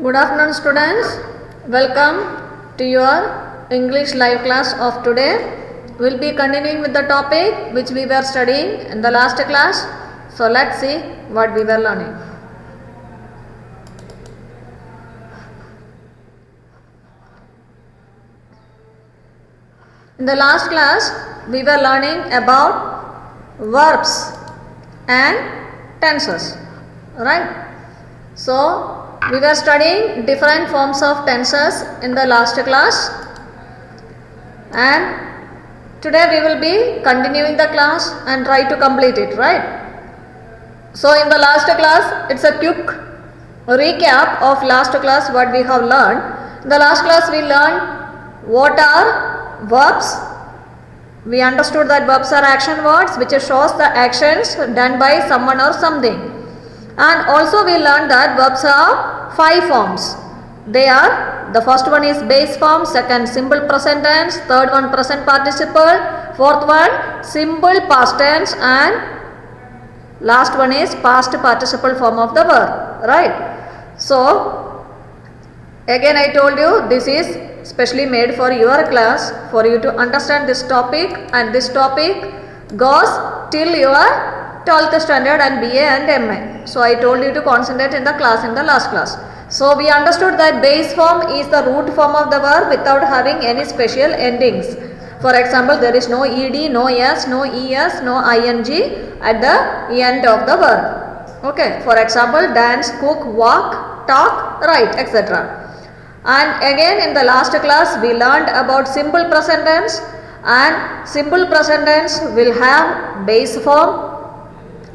Good afternoon students, welcome to your English live class of today. We will be continuing with the topic which we were studying in the last class. So let's see what we were learning. In the last class we were learning about verbs and tenses, right? So we were studying different forms of tenses in the last class, and today we will be continuing the class and try to complete it, right? So in the last class, it's a quick recap of last class what we have learned. In the last class we learned what are verbs. We understood that verbs are action words which shows the actions done by someone or something. And also we learned that verbs have 5 forms. They are, the first one is base form, second simple present tense, third one present participle, fourth one simple past tense, and last one is past participle form of the verb, right? So again I told you this is specially made for your class, for you to understand this topic, and this topic goes till your 12th standard and BA and MA. So I told you to concentrate in the class in the last class. So we understood that base form is the root form of the verb without having any special endings. For example, there is no ed, no s, no es, no ing at the end of the verb. Okay. For example, dance, cook, walk, talk, write, etc. And again in the last class we learned about simple present tense, and simple present tense will have base form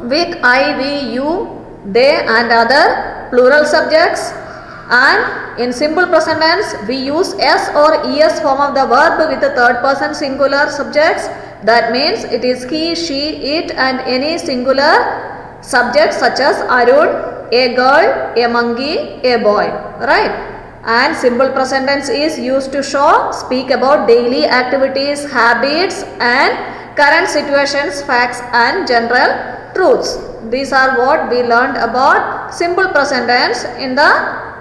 with I, we, you, they and other plural subjects, and in simple present tense we use s or es form of the verb with the third person singular subjects. That means it is he, she, it and any singular subject such as Arun, a girl, a monkey, a boy, right? And simple present tense is used to speak about daily activities, habits and current situations, facts and general truths. These are what we learned about simple present tense in the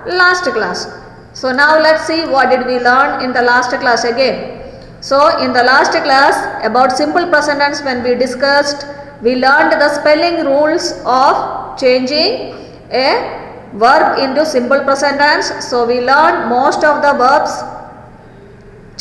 last class. So now let's see what did we learn in the last class again. So in the last class about simple present tense, when we discussed, we learned the spelling rules of changing a verb into simple present tense. So we learned most of the verbs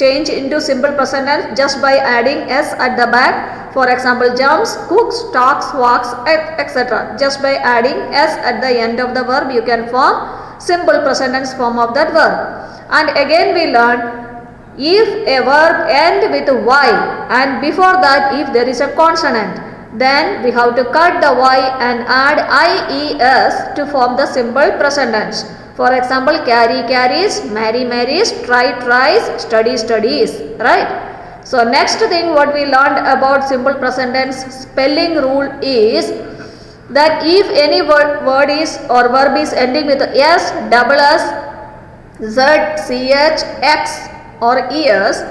change into simple present tense just by adding s at the back. For example, jumps, cooks, talks, walks, etc. Just by adding s at the end of the verb you can form simple present tense form of that verb. And again we learned if a verb end with y and before that if there is a consonant, then we have to cut the y and add ies to form the simple present tense. For example, carry, carries, marry, marries, try, tries, study, studies, right? So next thing what we learned about simple present tense spelling rule is that if any word is or verb is ending with s, double s, z, ch, x or es,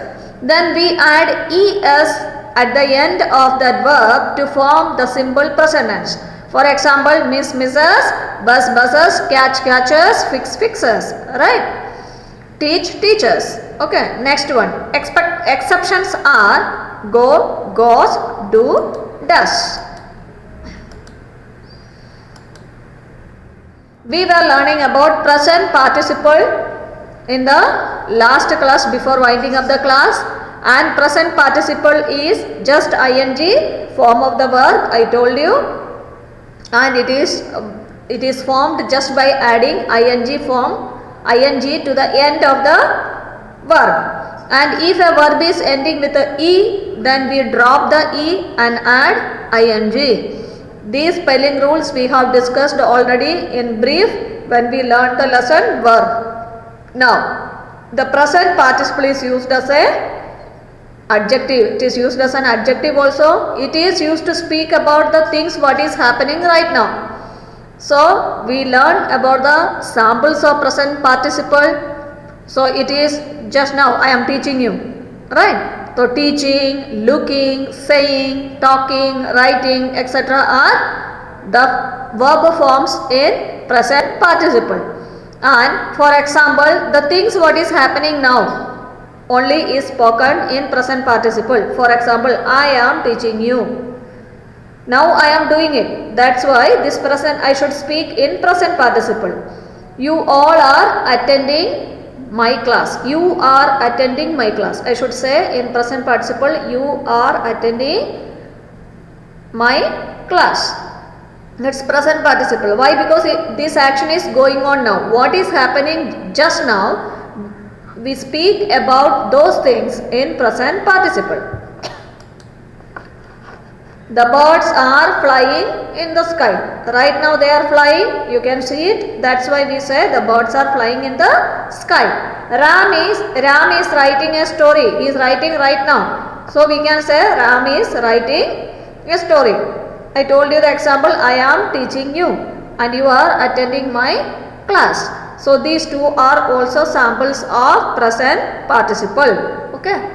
then we add es at the end of that verb to form the simple present tense. For example, miss, misses, bus, buses, catch, catches, fix, fixes, right? Teach, teachers. Okay, next one. Exceptions are go, goes, do, does. We were learning about present participle in the last class before winding up the class, and present participle is just ing form of the verb, I told you, and it is formed just by adding ing to the end of the verb. And if a verb is ending with a e, then we drop the e and add ing. These spelling rules we have discussed already in brief when we learned the lesson verb. Now the present participle is used as a adjective. It is used as an adjective also. It is used to speak about the things what is happening right now. So we learned about the samples of present participle. So it is just now I am teaching you, right? So teaching, looking, saying, talking, writing, etc. are the verb forms in present participle. And for example, the things what is happening now only is spoken in present participle. For example, I am teaching you. Now I am doing it. That's why this present I should speak in present participle. You all are attending my class. You are attending my class. I should say in present participle, you are attending my class. It's present participle. Why? Because this action is going on now. What is happening just now? We speak about those things in present participle. The birds are flying in the sky. Right now they are flying. You can see it. That's why we say the birds are flying in the sky. Ram is writing a story. He is writing right now. So we can say Ram is writing a story. I told you the example, I am teaching you and you are attending my class. So these two are also samples of present participle. Okay.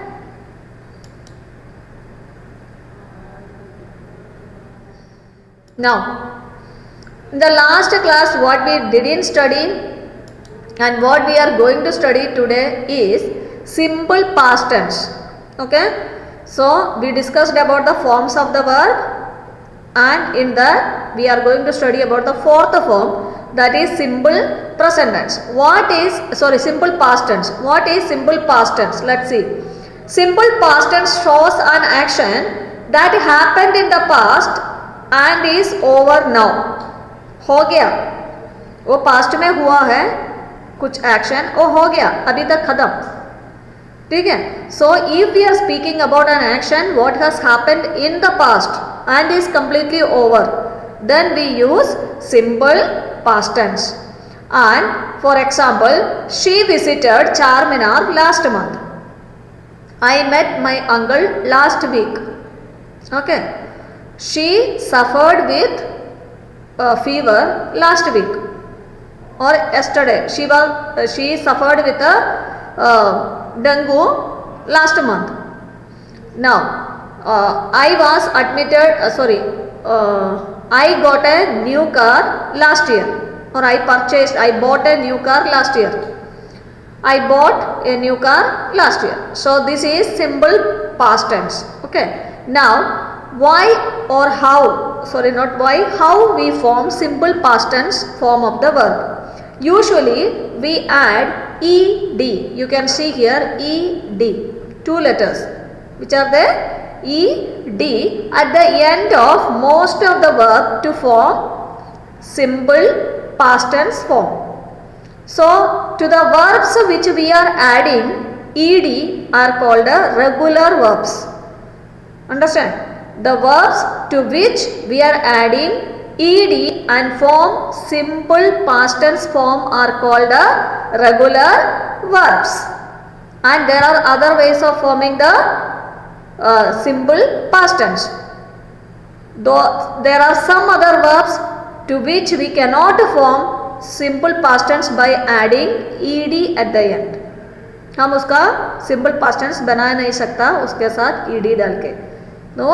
Now, in the last class what we didn't study and what we are going to study today is simple past tense. Okay. So, we discussed about the forms of the verb, and in that we are going to study about the fourth form, that is simple present tense. Simple past tense. What is simple past tense? Let's see. Simple past tense shows an action that happened in the past and is over now. हो गया, वो past में हुआ है कुछ action, वो हो गया, अभी तक खत्म. ठीक है. So if we are speaking about an action what has happened in the past and is completely over, then we use simple past tense. And for example, she visited Charminar last month. I met my uncle last week. Okay. She suffered with fever last week or yesterday. She suffered with a dengue last month. Now, I was admitted. I got a new car last year, or I bought a new car last year. I bought a new car last year. So this is simple past tense. Okay. Now, how we form simple past tense form of the verb. Usually we add ed. You can see here ed, two letters. Which are there? Ed at the end of most of the verb to form simple past tense form. So to the verbs which we are adding ed are called regular verbs. Understand? The verbs to which we are adding ed and form simple past tense form are called regular verbs. And there are other ways of forming the simple past tense. Though there are some other verbs to which we cannot form simple past tense by adding ed at the end. हम उसका simple past tense बना नहीं सकता उसके साथ ed डाल के. No,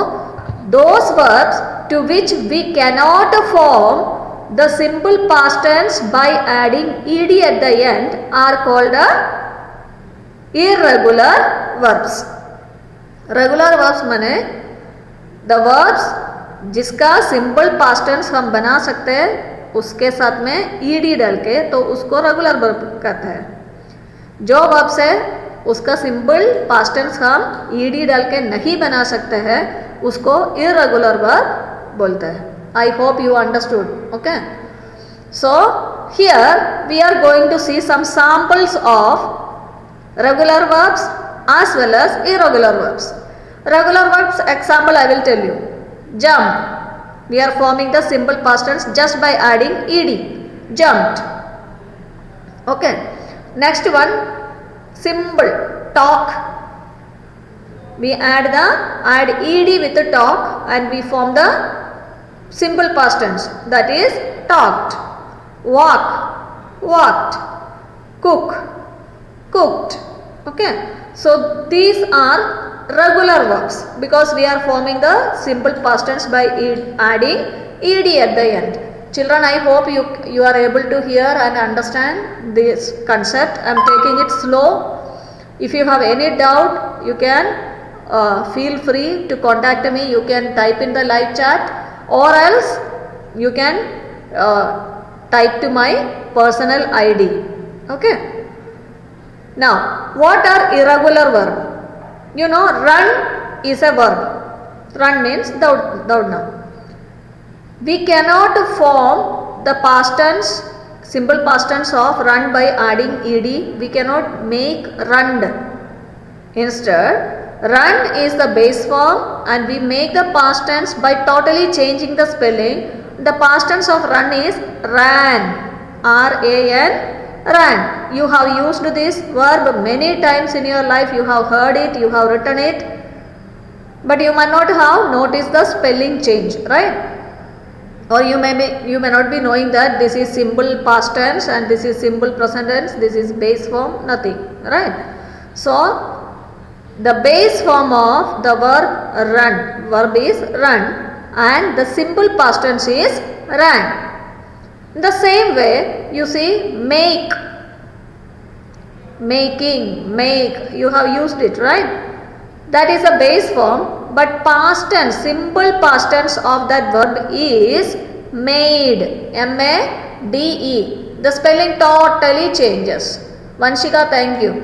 those verbs to which we cannot form the simple past tense by adding ed at the end are called irregular verbs. Regular verbs माने the verbs जिसका simple past tense हम बना सकते हैं उसके साथ में ed डाल के, तो उसको regular verb कहते हैं. जो verbs है उसका सिंपल पास्ट टेंस हम ed डाल के नहीं बना सकते हैं उसको irregular verb बोलते हैं. I hope you understood. Okay. So here we are going to see some samples of regular verbs as well as irregular verbs. Regular verbs example I will tell you. Jump. We are forming the simple past tense just by adding ed. Jumped. Okay. Next one. Simple talk. We add ed with the talk and we form the simple past tense, that is talked. Walk, walked. Cook, cooked. Okay. So these are regular verbs because we are forming the simple past tense by adding ed at the end. Children, I hope you are able to hear and understand this concept. I am taking it slow. If you have any doubt, you can feel free to contact me. You can type in the live chat, or else you can type to my personal ID. Okay. Now, what are irregular verb? You know, run is a verb. Run means down now. We cannot form the past tense, simple past tense of run by adding ed. We cannot make run. Instead, run is the base form and we make the past tense by totally changing the spelling. The past tense of run is ran, R-A-N, ran. You have used this verb many times in your life. You have heard it, you have written it, but you might not have noticed the spelling change, right? Or you may not be knowing that this is simple past tense and this is simple present tense, this is base form, nothing, right? So, the base form of the verb is run, and the simple past tense is ran. In the same way, you see make, making, make, you have used it, right? That is a base form, but past tense, simple past tense of that verb is made, M-A-D-E. The spelling totally changes. Vanshika, thank you.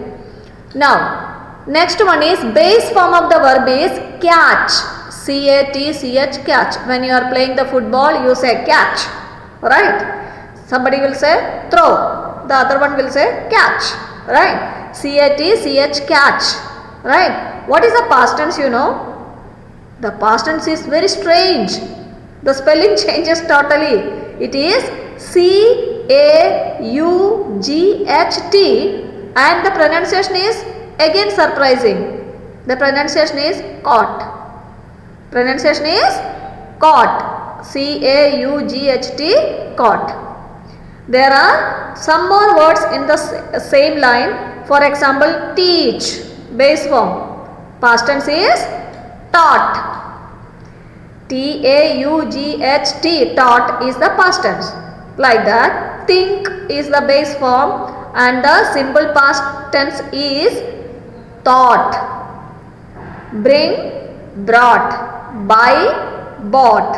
Now, next one is base form of the verb is catch, C-A-T-C-H, catch. When you are playing the football, you say catch, right? Somebody will say throw, the other one will say catch, right? C-A-T-C-H, catch, right? What is the past tense, you know? The past tense is very strange. The spelling changes totally. It is C-A-U-G-H-T and the pronunciation is again surprising. The pronunciation is caught. Pronunciation is caught. C-A-U-G-H-T, caught. There are some more words in the same line. For example, teach, base form. Past tense is taught. T-A-U-G-H-T, taught is the past tense. Like that, think is the base form and the simple past tense is thought. Bring, brought, buy, bought.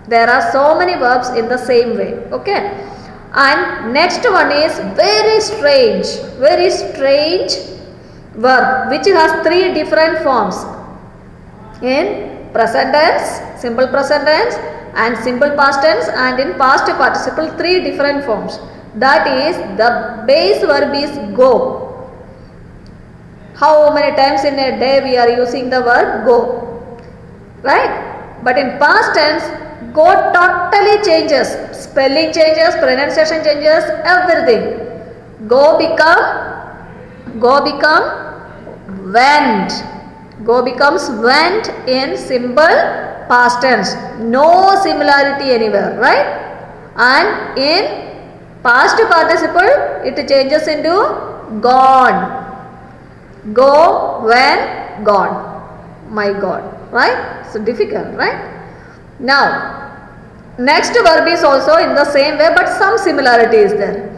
There are so many verbs in the same way. Okay. And next one is very strange verb which has three different forms. In present tense, simple present tense and simple past tense, and in past participle, three different forms. That is, the base verb is go. How many times in a day we are using the verb go, right? But in past tense, go totally changes, spelling changes, pronunciation changes, everything. Go become went. Go becomes went in simple past tense. No similarity anywhere, right? And in past participle, it changes into gone. Go, went, gone. My God, right? So difficult, right? Now, next verb is also in the same way, but some similarity is there.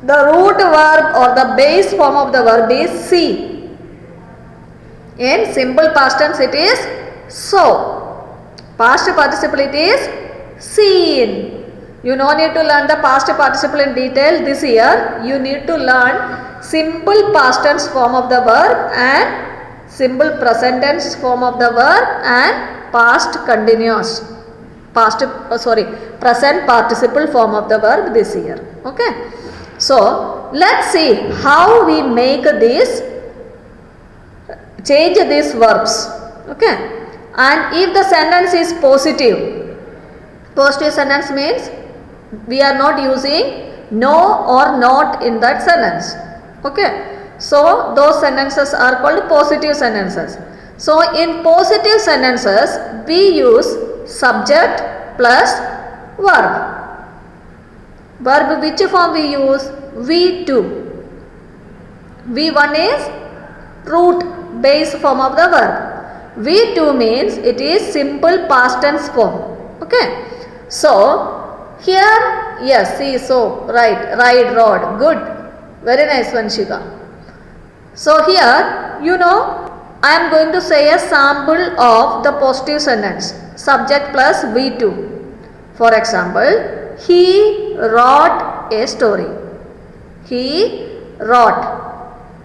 The root verb or the base form of the verb is see. In simple past tense it is so. Past participle it is seen. You no need to learn the past participle in detail this year. You need to learn simple past tense form of the verb and simple present tense form of the verb and present participle form of the verb this year. Okay. So, let's see how we change these verbs. Okay. And if the sentence is positive sentence means we are not using no or not in that sentence. Okay. So, those sentences are called positive sentences. So, in positive sentences, we use subject plus verb. Verb which form we use? V2. V1 is root base form of the verb. V2 means it is simple past tense form. Okay. So, Here, yes, see, so, right, ride, rod, good. Very nice, Vanshika. So here, I am going to say a sample of the positive sentence. Subject plus V2. For example, he wrote a story. He wrote.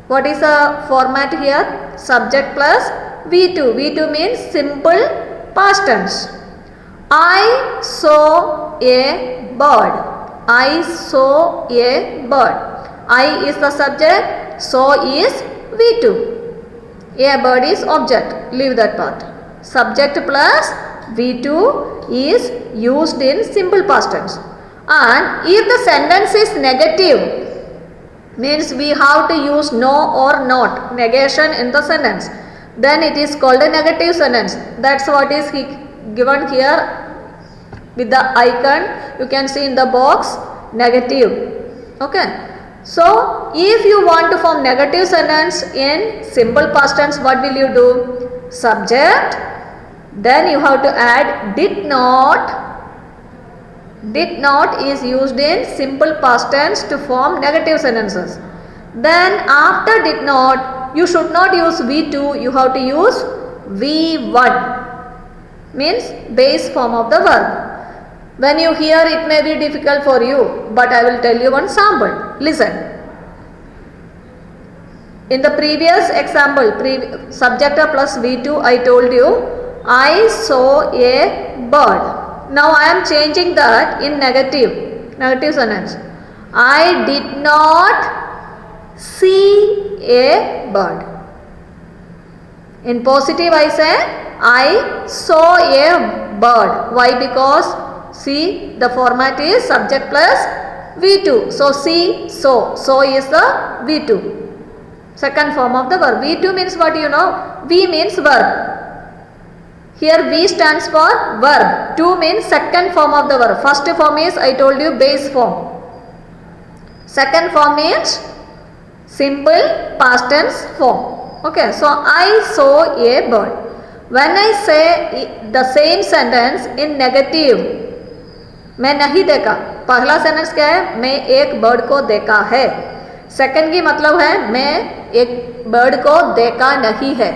What is the format here? Subject plus V2. V2 means simple past tense. I saw a bird. I saw a bird. I is the subject, saw is V2. A bird is object. Leave that part. Subject plus V2 is used in simple past tense. And if the sentence is negative, means we have to use no or not, negation in the sentence, then it is called a negative sentence. That's what is given here with the icon. You can see in the box negative. Okay. So if you want to form negative sentence in simple past tense, what will you do? Subject, then you have to add did not. Did not is used in simple past tense to form negative sentences. Then after did not, you should not use V2, you have to use V1, means base form of the verb. When you hear, it may be difficult for you, but I will tell you one sample. Listen. In the previous example, subject plus V2, I told you, I saw a bird. Now I am changing that in negative sentence. I did not see a bird. In positive I say, I saw a bird. Why? Because see, the format is subject plus V2. So see, so is the V2. Second form of the verb. V2 means what you know? V means verb. Here V stands for verb. 2 means second form of the verb. First form is, I told you, base form. Second form means simple past tense form. Okay, so I saw a bird. When I say the same sentence in negative, मैं नहीं देखा, पहला sentence क्या है? मैं एक bird को देखा है. सेकंड की मतलब है मैं एक बर्ड को देखा नहीं है.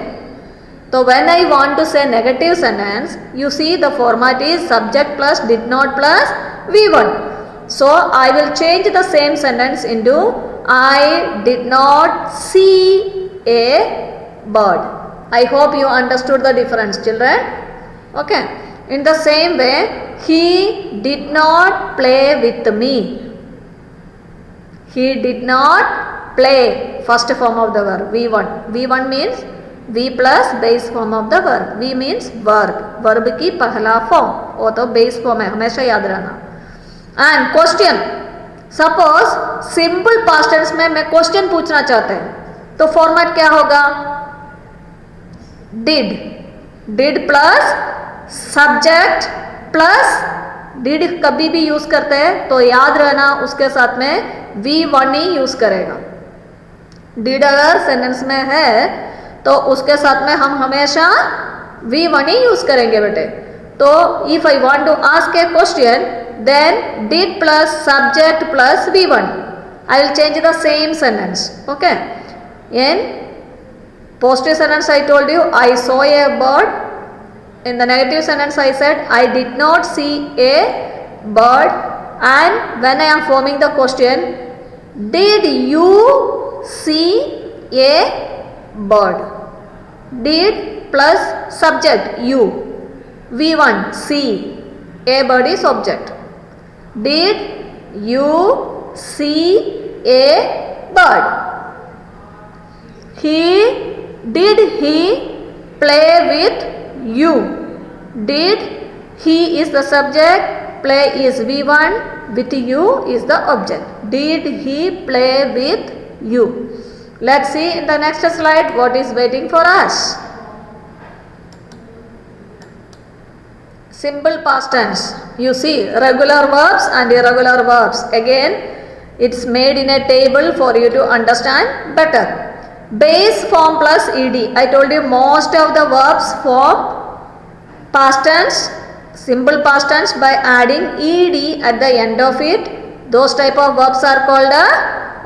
So when I want to say negative sentence, you see the format is subject plus did not plus V1. So I will change the same sentence into I did not see a bird. I hope you understood the difference, children. Okay. In the same way, he did not play with me. He did not play. First form of the verb, V1. V1 means V plus base form of the verb. V means verb. Verb की पहला form. वो तो base form है, हमेशा याद रहना. And question. Suppose simple past tense में मैं question पूछना चाहते हैं, तो format क्या होगा? Did. Did plus subject plus did कभी भी यूज करते हैं तो याद रहना उसके साथ में V1 ही यूज करेगा. Did अगर सेंटेंस में है तो उसके साथ में हम हमेशा V1 ही यूज करेंगे बेटे. तो if I want to ask a question, then did plus subject plus V1. I will change the same sentence. Okay. In positive sentence I told you I saw a bird. In the negative sentence I said I did not see a bird. And when I am forming the question, did you see a bird? Did plus subject you. V1 see. A bird is object. Did you see a bird? Did he play with you? Did he is the subject, play is V1, with you is the object. Did he play with you? Let's see in the next slide what is waiting for us. Simple past tense. You see regular verbs and irregular verbs. Again, it's made in a table for you to understand better. Base form plus ed. I told you most of the verbs form past tense simple past tense by adding ed at the end of it. Those type of verbs are called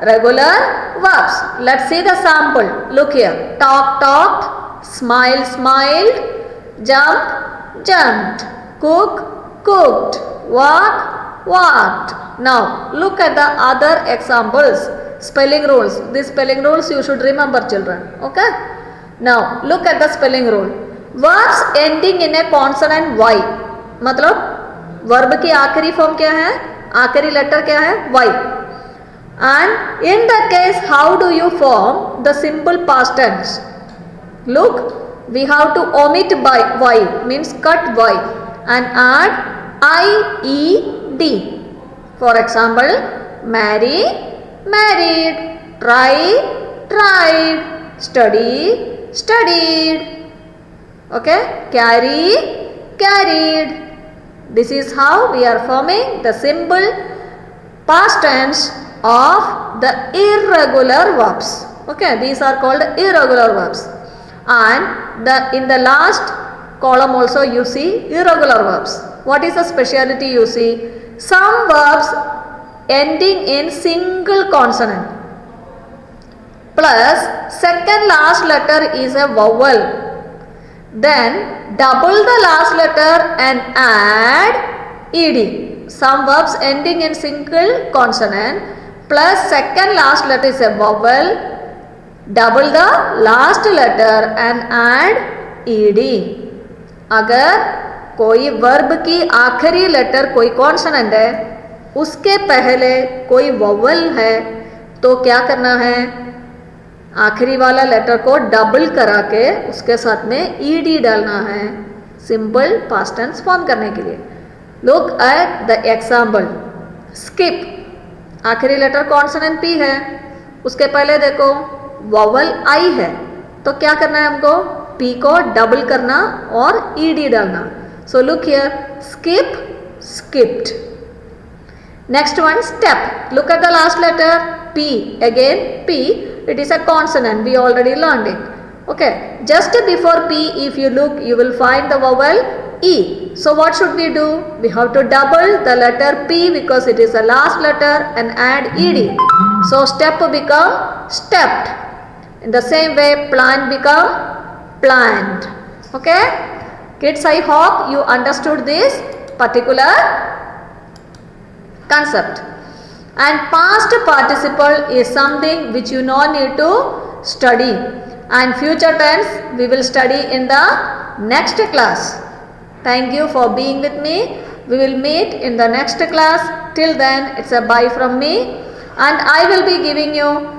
regular verbs. Let's see the sample. Look here. Talk, talked. Smile, smiled. Jump, jumped. Cook, cooked. Walk, walked. Now look at the other examples. Spelling rules. These spelling rules you should remember, children. Okay. Now look at the spelling rule. Verbs ending in a consonant Y. मतलब verb की आखिरी form क्या है, आखिरी letter क्या है, Y. And in that case, how do you form the simple past tense? Look, we have to omit by Y, means cut Y, and add IED. For example, marry, married, try, tried, study, studied. Okay, carry, carried. This is how we are forming the simple past tense of the irregular verbs. Okay, these are called irregular verbs. And in the last column also you see irregular verbs. What is the speciality you see? Some verbs ending in single consonant plus second last letter is a vowel. Then double the last letter and add ed. Some verbs ending in single consonant plus second last letter is a vowel, double the last letter and add ed. अगर कोई verb की आखिरी letter कोई consonant है, उसके पहले कोई vowel है, तो क्या करना है, आखिरी वाला लेटर को डबल करा के उसके साथ में ईडी डालना है सिंपल पास्ट टेंस फॉर्म करने के लिए. Look at the example. Skip, आखिरी लेटर कॉन्सोनेंट पी है, उसके पहले देखो वोवेल आई है, तो क्या करना है हमको, पी को डबल करना और ईडी डालना. So look here, skip, skipped. Next one, step. Look at the last letter P. Again P, it is a consonant, we already learned it. Okay, just before P if you look you will find the vowel E. So what should we do? We have to double the letter P because it is the last letter and add ed. So step become stepped. In the same way plant become planned. Okay, kids, I hope you understood this particular concept. And past participle is something which you now need to study, and future tense we will study in the next class. Thank you for being with me. We will meet in the next class. Till then, it's a bye from me, and I will be giving you